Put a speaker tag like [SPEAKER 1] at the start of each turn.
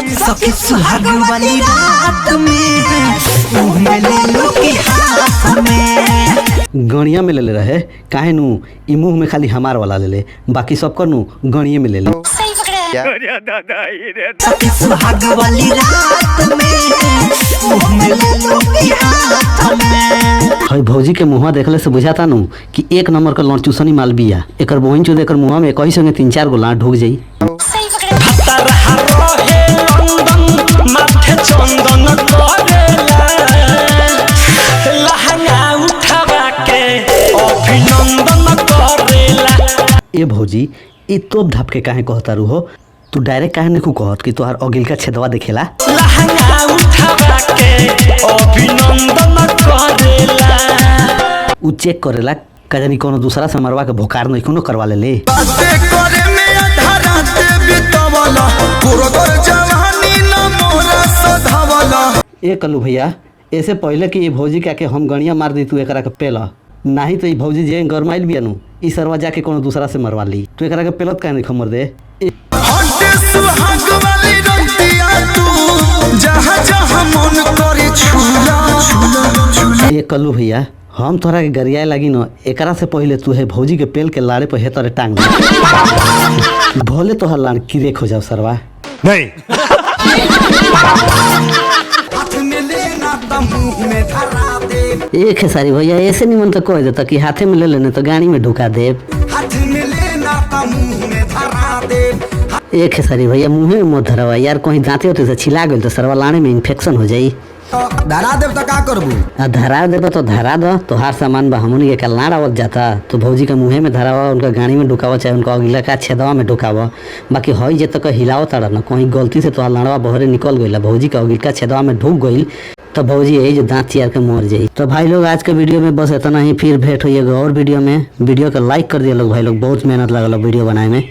[SPEAKER 1] सखी सुहाग वाली रात में ले लो के हाथ में
[SPEAKER 2] गणिया में ले ले रहे काहे नु ई मुंह में खाली हमार वाला ले ले बाकी सब कर नु गणिये में ले ले।
[SPEAKER 1] सखी सुहाग वाली रात में ले लो के हाथ में।
[SPEAKER 2] हई भौजी के मुंहवा देखले से बुझाता नु कि एक नंबर का लौंड चूसनी माल बिया एकर बहिन चोद एकर मुंहवा में कहीं संगे 3-4 गो लांड ढुक जाई।
[SPEAKER 3] माथे चंदन लहंगा उठावा के अभिनंदन करेला।
[SPEAKER 2] ए भौजी ई तोप धाप के काहे कहता रू हो तू डायरेक्ट काहे नहीं कहत कि तोहार अगिल का छेदवा देखेला।
[SPEAKER 3] लहंगा उठावा के अभिनंदन करेला
[SPEAKER 2] उ चेक करेला का जानी कोनो दूसरा से मरवा के भोकार नहीं कोनो करवा ले
[SPEAKER 4] बाते करे में अधारा ते बितवला पूरा कर जवानी न मोरा सधावला।
[SPEAKER 2] ए कल्लू भैया ऐसे पहले कि ये भौजी के हम गणिया मार दी तू एकरा के पेला नहीं तो ये भौजी जे गरमाइल बिया नु ई सरवा जाके कोनो दूसरा से मरवा ली तू एकरा के पेलत काहे नहीं खमर दे।
[SPEAKER 4] हटे सुहाग वाली रंतिया तू जहां जहां मन करे छुला छुला छुला।
[SPEAKER 2] ए कल्लू भैया हम तोहरा के गरियाए लगी न एकरा से पहले तू है भौजी के पेल के लाड़े पे हेतरे टांग दे भोले तोहर लाड़ किरेक हो जाओ सरवा
[SPEAKER 4] नहीं
[SPEAKER 1] हाथ में लेना तो मुंह में धरा दे।
[SPEAKER 2] एक है सारी भैया ऐसे नहीं मन तो कह देता कि हाथे में ले लेने तो गाड़ी में ढुका दे।
[SPEAKER 1] हाथ में लेना तो मुंह में धरा दे।
[SPEAKER 2] एक है सारी भैया मुँह में मत धरवा यार कहीं दांते होते से छिला गई तो सरवा लाड़े में इन्फेक्शन हो जाई।
[SPEAKER 1] धरा देव तो का करबू
[SPEAKER 2] आ धरा देबा तो धरा दो तोहार सामान बा हमनी के कल ना आवत जाता तो भौजी के मुँहे में धरावा उनका गाड़ी में ढुकावा चाहे उनका अगला का छेदवा में ढुकावा बाकी हई जे तक हिलाव ताड़ा ना कहीं गलती से तोहार लाड़वा बहरे निकल गई भौजी का अगला छेदवा में ढुक गई तो भौजी यही जो दांत चियार के मर जाई। तो भाई लोग आज के वीडियो में बस इतना ही फिर भेंट होइएगा और वीडियो में वीडियो को लाइक कर दिया लोग भाई लोग बहुत मेहनत लगल वीडियो बनाए में।